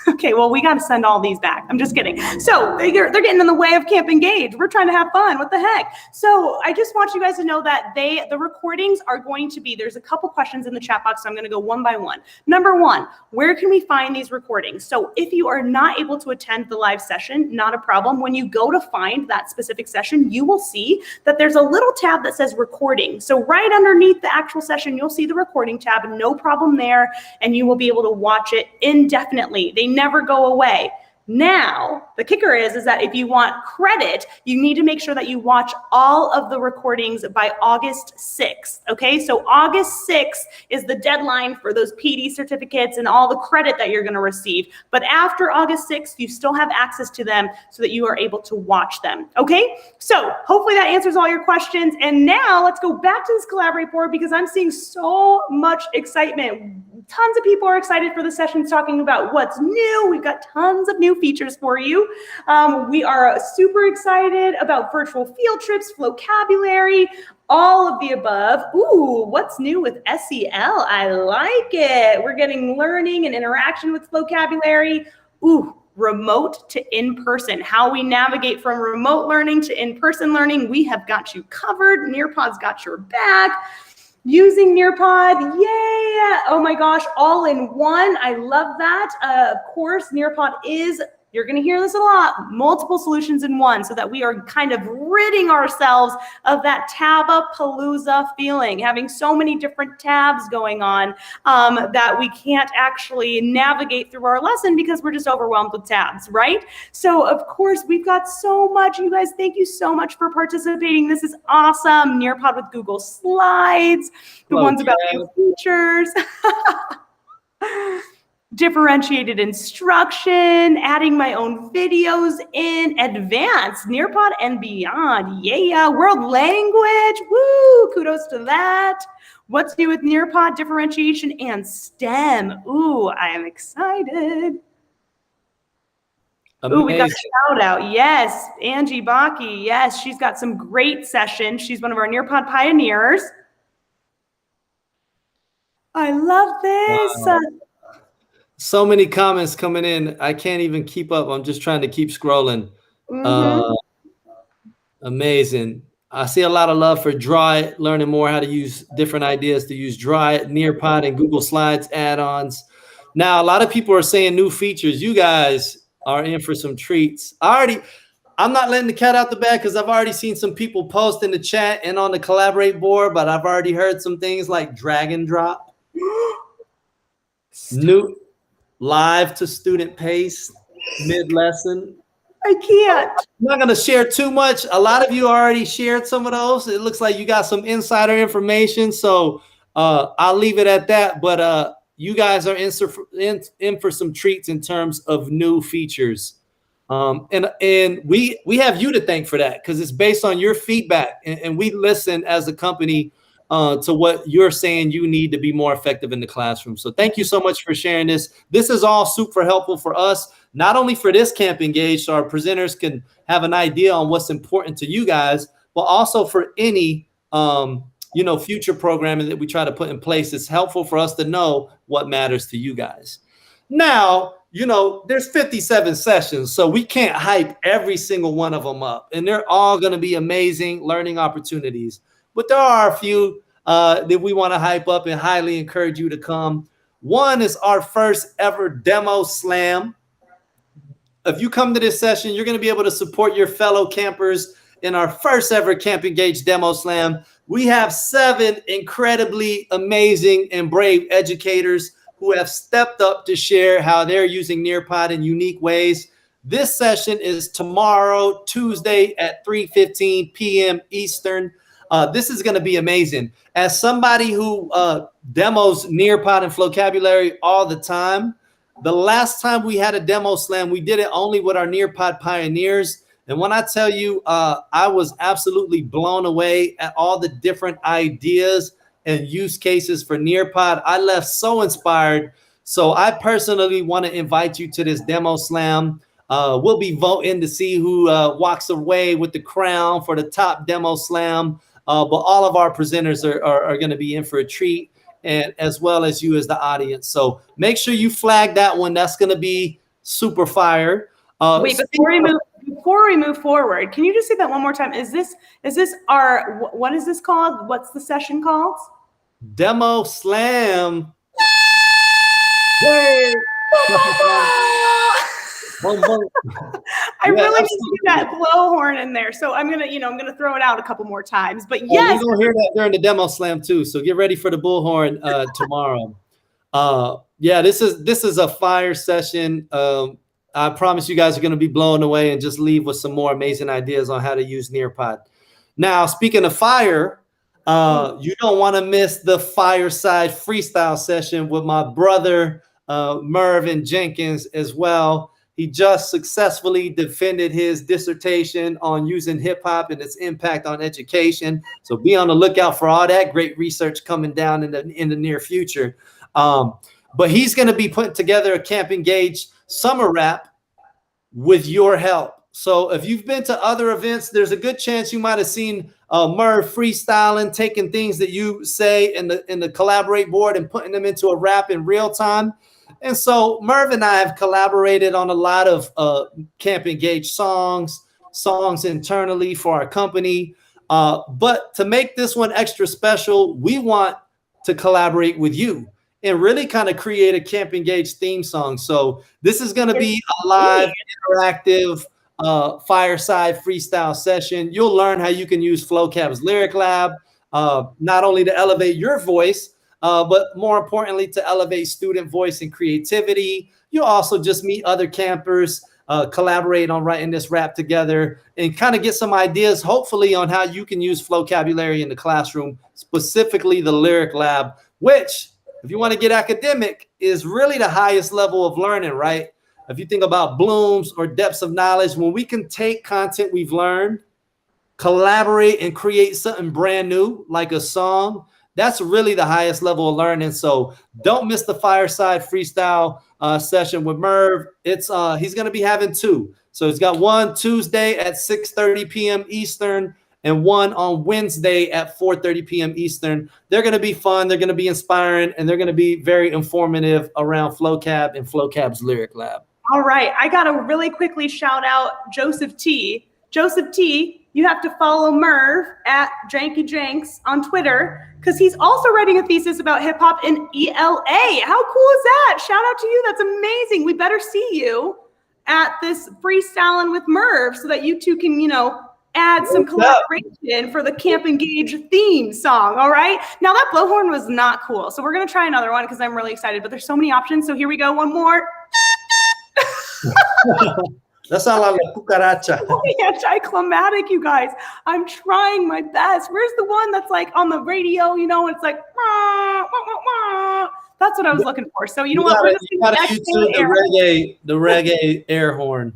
Okay, well, we got to send all these back. I'm just kidding. So they're getting in the way of Camp Engage. We're trying to have fun. What the heck? So I just want you guys to know that the recordings are going to be, there's a couple questions in the chat box, so I'm going to go one by one. Number one, where can we find these recordings? So if you are not able to attend the live session, not a problem. When you go to find that specific session, you will see that there's a little tab that says recording. So right underneath the actual session, you'll see the recording tab, no problem there, and you will be able to watch it indefinitely. They never go away. Now, the kicker is that if you want credit, you need to make sure that you watch all of the recordings by August 6th, okay? So August 6th is the deadline for those PD certificates and all the credit that you're gonna receive. But after August 6th, you still have access to them so that you are able to watch them, okay? So hopefully that answers all your questions. And now let's go back to this Collaborate board because I'm seeing so much excitement. tons of people are excited for the sessions talking about what's new. We've got tons of new features for you. We are super excited about virtual field trips, vocabulary, all of the above. Ooh, what's new with SEL? I like it. We're getting learning and interaction with vocabulary. Ooh, remote to in-person, how we navigate from remote learning to in-person learning. We have got you covered. Nearpod's got your back. Using Nearpod, yay! Oh my gosh, all in one. I love that. Of course, Nearpod is, you're going to hear this a lot, multiple solutions in one, so that we are kind of ridding ourselves of that tab-a-palooza feeling, having so many different tabs going on that we can't actually navigate through our lesson because we're just overwhelmed with tabs, right? So of course, we've got so much. You guys, thank you so much for participating. This is awesome. Nearpod with Google Slides, the ones about new features. Differentiated instruction, adding my own videos in advanced, Nearpod and beyond. Yeah, world language. Woo, kudos to that. What's new with Nearpod? Differentiation and STEM. Ooh, I am excited. Amazing. Ooh, we got a shout out. Yes, Angie Baki. Yes, she's got some great sessions. She's one of our Nearpod pioneers. I love this. Wow. So many comments coming in. I can't even keep up. I'm just trying to keep scrolling. Amazing. I see a lot of love for Draw It, learning more how to use different ideas to use Draw It, Nearpod, and Google Slides add-ons. Now, a lot of people are saying new features. You guys are in for some treats. I'm not letting the cat out the bag because I've already seen some people post in the chat and on the Collaborate board, but I've already heard some things like drag and drop. New live to student pace, mid-lesson. I can't. I'm not going to share too much. A lot of you already shared some of those. It looks like you got some insider information, so I'll leave it at that. But you guys are in for some treats in terms of new features. And we have you to thank for that because it's based on your feedback. And we listen as a company to what you're saying you need to be more effective in the classroom. So thank you so much for sharing this. This is all super helpful for us, not only for this Camp Engage, so our presenters can have an idea on what's important to you guys, but also for any future programming that we try to put in place. It's helpful for us to know what matters to you guys. Now, there's 57 sessions, so we can't hype every single one of them up, and they're all going to be amazing learning opportunities. But there are a few that we want to hype up and highly encourage you to come. One is our first ever demo slam. If you come to this session, you're going to be able to support your fellow campers in our first ever Camp Engage demo slam. We have 7 incredibly amazing and brave educators who have stepped up to share how they're using Nearpod in unique ways. This session is tomorrow, Tuesday at 3:15 p.m. Eastern. This is going to be amazing. As somebody who demos Nearpod and vocabulary all the time, the last time we had a demo slam, we did it only with our Nearpod pioneers. And when I tell you, I was absolutely blown away at all the different ideas and use cases for Nearpod. I left so inspired. So I personally want to invite you to this demo slam. We'll be voting to see who walks away with the crown for the top demo slam. But all of our presenters are going to be in for a treat, and as well as you as the audience. So make sure you flag that one. That's going to be super fire. Wait, before we move forward, can you just say that one more time? Is this our, what is this called? What's the session called? Demo Slam. Yay! I really need to do that blowhorn in there. So I'm gonna throw it out a couple more times. But yes, you're gonna hear that during the demo slam too. So get ready for the bullhorn tomorrow. This is a fire session. I promise you guys are gonna be blown away and just leave with some more amazing ideas on how to use Nearpod. Now, speaking of fire, you don't want to miss the fireside freestyle session with my brother Mervin Jenkins as well. He just successfully defended his dissertation on using hip hop and its impact on education. So be on the lookout for all that great research coming down in the near future. but he's going to be putting together a Camp Engage summer rap with your help. So if you've been to other events, there's a good chance you might have seen Merv freestyling, taking things that you say in the collaborate board and putting them into a rap in real time. And so Merv and I have collaborated on a lot of Camp Engage songs internally for our company. But to make this one extra special, we want to collaborate with you and really kind of create a Camp Engage theme song. So this is going to be a live, interactive, fireside freestyle session. You'll learn how you can use FloCab's Lyric Lab, not only to elevate your voice, but more importantly, to elevate student voice and creativity. You'll also just meet other campers, collaborate on writing this rap together, and kind of get some ideas, hopefully, on how you can use Flocabulary in the classroom, specifically the Lyric Lab, which, if you want to get academic, is really the highest level of learning, right? If you think about blooms or depths of knowledge, when we can take content we've learned, collaborate and create something brand new, like a song, that's really the highest level of learning. So don't miss the fireside freestyle session with Merv. He's going to be having two. So he's got one Tuesday at 6:30 p.m. Eastern and one on Wednesday at 4:30 p.m. Eastern. They're going to be fun. They're going to be inspiring, and they're going to be very informative around FloCab and FloCab's Lyric Lab. All right. I got to really quickly shout out Joseph T. Joseph T., you have to follow Merv at Janky Janks on Twitter because he's also writing a thesis about hip hop in ELA. How cool is that? Shout out to you. That's amazing. We better see you at this freestyling with Merv so that you two can, add some collaboration for the Camp Engage theme song. All right. Now that blowhorn was not cool. So we're going to try another one because I'm really excited, but there's so many options. So here we go. One more. That sounds like a cucaracha. Anticlimactic, you guys. I'm trying my best. Where's the one that's like on the radio, and it's like, wah, wah, wah, wah. That's what I was looking for. So you know what? We're just gonna YouTube the reggae air horn.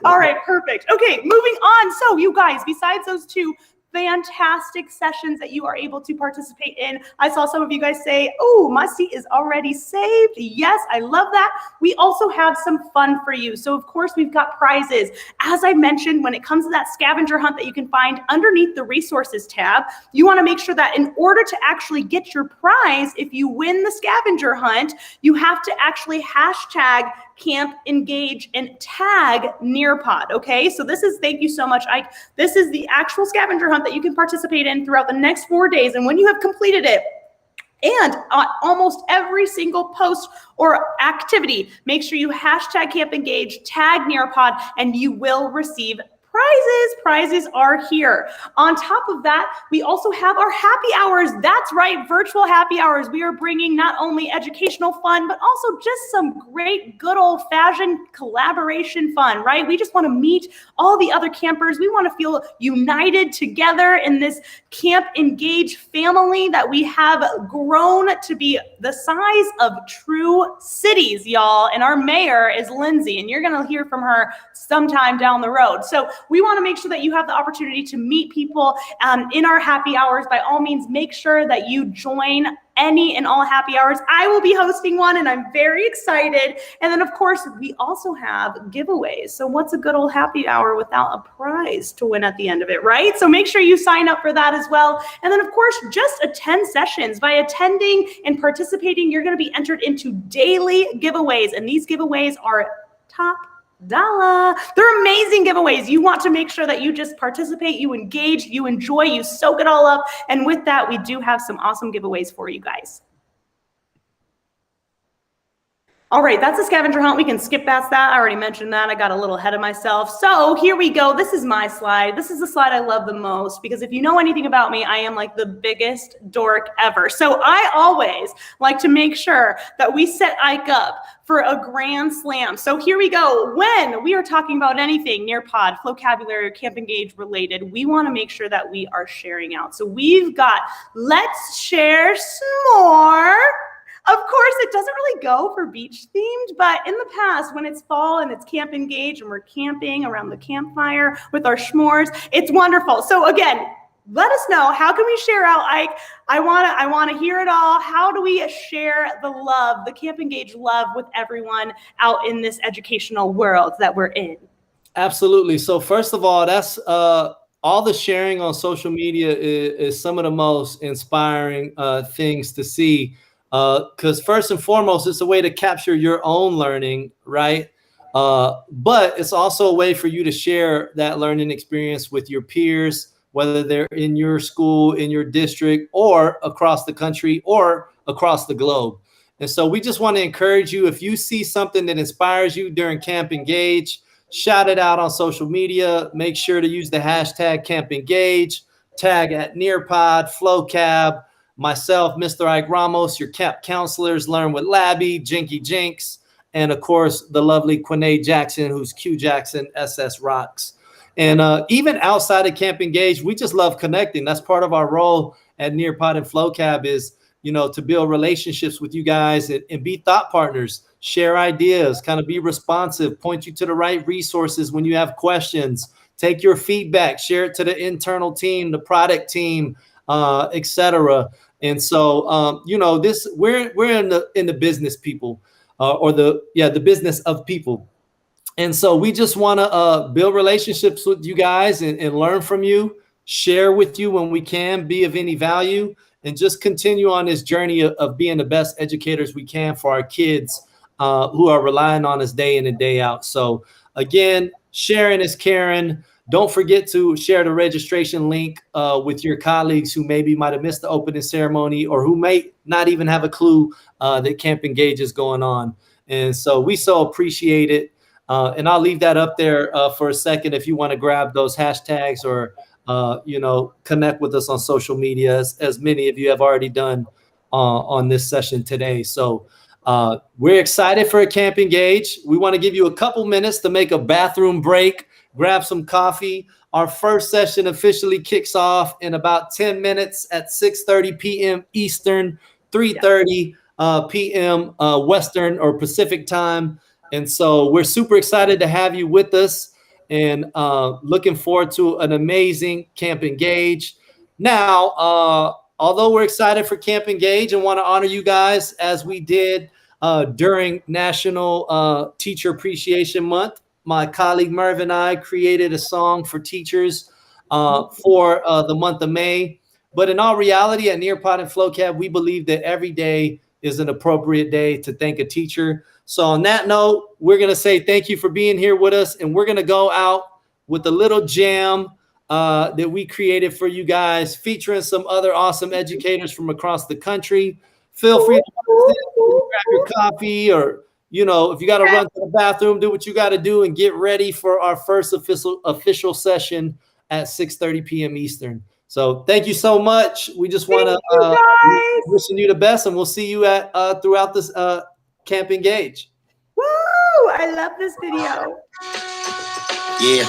All right, perfect. Okay, moving on. So you guys, besides those two fantastic sessions that you are able to participate in. I saw some of you guys say, oh, my seat is already saved. Yes, I love that. We also have some fun for you. So of course we've got prizes. As I mentioned, when it comes to that scavenger hunt that you can find underneath the resources tab, you want to make sure that in order to actually get your prize, if you win the scavenger hunt, you have to actually hashtag Camp Engage and tag Nearpod. Okay, so thank you so much, Ike. This is the actual scavenger hunt that you can participate in throughout the next 4 days. And when you have completed it, and almost every single post or activity, make sure you hashtag Camp Engage, tag Nearpod, and you will receive prizes. Prizes are here. On top of that, we also have our happy hours. That's right, virtual happy hours. We are bringing not only educational fun, but also just some great, good old-fashioned collaboration fun, right? We just want to meet all the other campers. We want to feel united together in this Camp Engage family that we have grown to be the size of true cities, y'all. And our mayor is Lindsay, and you're going to hear from her sometime down the road. So we want to make sure that you have the opportunity to meet people in our happy hours. By all means, make sure that you join any and all happy hours. I will be hosting one, and I'm very excited. And then, of course, we also have giveaways. So what's a good old happy hour without a prize to win at the end of it, right? So make sure you sign up for that as well. And then, of course, just attend sessions. By attending and participating, you're going to be entered into daily giveaways. And these giveaways are top dollar. They're amazing giveaways. You want to make sure that you just participate, you engage, you enjoy, you soak it all up. And with that, we do have some awesome giveaways for you guys. All right, that's a scavenger hunt. We can skip past that. I already mentioned that. I got a little ahead of myself. So here we go. This is my slide. This is the slide I love the most because if you know anything about me, I am like the biggest dork ever. So I always like to make sure that we set Ike up for a grand slam. So here we go. When we are talking about anything Nearpod, Flocabulary, or Camp Engage related, we want to make sure that we are sharing out. So we've got let's share some more. Of course, it doesn't really go for beach themed, but in the past, when it's fall and it's Camp Engage and we're camping around the campfire with our s'mores, it's wonderful. So again, let us know. How can we share out, Ike? I want to hear it all. How do we share the love, the Camp Engage love with everyone out in this educational world that we're in? Absolutely. So first of all, that's all the sharing on social media is some of the most inspiring things to see. Because first and foremost, it's a way to capture your own learning, right? But it's also a way for you to share that learning experience with your peers, whether they're in your school, in your district, or across the country, or across the globe. And so we just want to encourage you, if you see something that inspires you during Camp Engage, shout it out on social media. Make sure to use the hashtag Camp Engage, tag at Nearpod, FlowCab, myself, Mr. Ike Ramos, your camp counselors, Learn with Labby, Jinky Jinx, and of course, the lovely Quinay Jackson, who's Q Jackson, SS Rocks. And even outside of Camp Engage, we just love connecting. That's part of our role at Nearpod and FlowCab is, to build relationships with you guys and be thought partners, share ideas, kind of be responsive, point you to the right resources when you have questions, take your feedback, share it to the internal team, the product team, etc. And so, we're in the business people, the business of people. And so we just want to build relationships with you guys and learn from you, share with you when we can, be of any value, and just continue on this journey of being the best educators we can for our kids who are relying on us day in and day out. So again, sharing is caring. Don't forget to share the registration link with your colleagues who maybe might have missed the opening ceremony or who may not even have a clue that Camp Engage is going on. And so we so appreciate it. And I'll leave that up there for a second if you want to grab those hashtags or, connect with us on social media, as many of you have already done on this session today. So we're excited for a Camp Engage. We want to give you a couple minutes to make a bathroom break, grab some coffee. Our first session officially kicks off in about 10 minutes at 6:30 p.m. Eastern, 3:30 p.m. Western or Pacific time. And so we're super excited to have you with us and looking forward to an amazing Camp Engage. Now, although we're excited for Camp Engage and want to honor you guys as we did during National Teacher Appreciation Month, my colleague Merv and I created a song for teachers for the month of May. But in all reality, at Nearpod and FlowCab, we believe that every day is an appropriate day to thank a teacher. So on that note, we're going to say thank you for being here with us. And we're going to go out with a little jam that we created for you guys, featuring some other awesome educators from across the country. Feel free to grab your coffee or, if you got to run to the bathroom, do what you got to do and get ready for our first official session at 6:30 p.m. Eastern. So thank you so much. We just want to wishing you the best, and we'll see you at throughout this Camp Engage. Woo! I love this video. Yeah.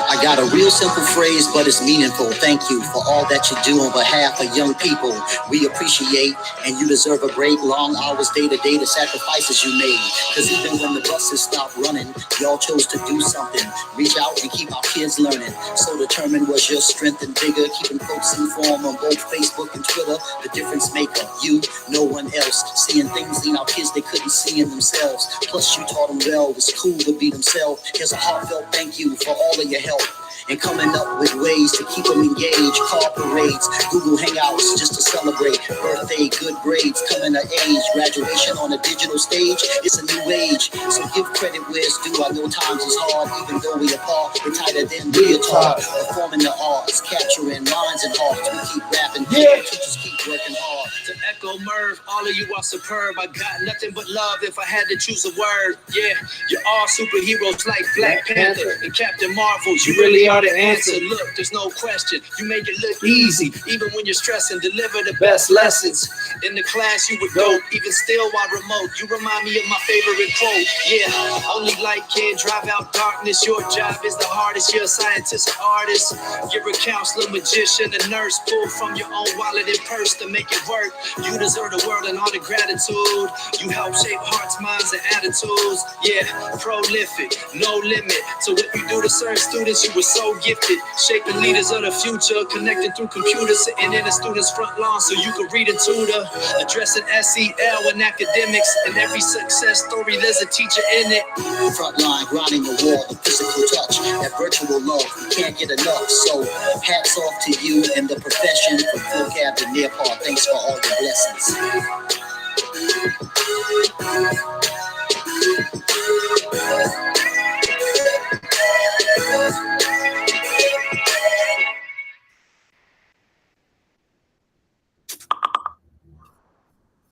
I got a real simple phrase, but it's meaningful. Thank you for all that you do on behalf of young people. We appreciate, and you deserve a break. Long hours, day to day, the sacrifices you made. Because even when the buses stopped running, y'all chose to do something. Reach out and keep our kids learning. So determined was your strength and vigor, keeping folks informed on both Facebook and Twitter. The difference maker, you, no one else. Seeing things in our kids they couldn't see in themselves. Plus you taught them well, it was cool to be themselves. Here's a heartfelt thank you for all of your help. And coming up with ways to keep them engaged. Car parades, Google Hangouts just to celebrate. Birthday, good grades, coming of age. Graduation on a digital stage, it's a new age. So give credit where it's due. I know times is hard, even though we apart. We're tighter than we are taught. Performing the arts, capturing minds and hearts. We keep rapping, teachers keep working hard. To echo Merv, all of you are superb. I got nothing but love if I had to choose a word. Yeah, you're all superheroes like Black Panther and Captain Marvel. You really are hard to answer. Look, there's no question. You make it look Easy. even when you're stressing. Deliver the Best lessons. in the class. You were dope, even still while remote. You remind me of my favorite quote. Yeah, only light can drive out darkness. Your job is the hardest. You're a scientist, an artist. You're a counselor, magician, a nurse. Pull from your own wallet and purse to make it work. You deserve the world and all the gratitude. You help shape hearts, minds, and attitudes. Yeah, prolific, no limit. So what you do to certain students, you were so gifted. Shaping leaders of the future, connecting through computers, sitting in a student's front lawn so you can read and tutor. Addressing SEL and academics. And every success story, there's a teacher in it. Frontline, grinding the wall, the physical touch, that virtual love, we can't get enough. So hats off to you and the profession from Full Cab to Near Part. Thanks for all your blessings.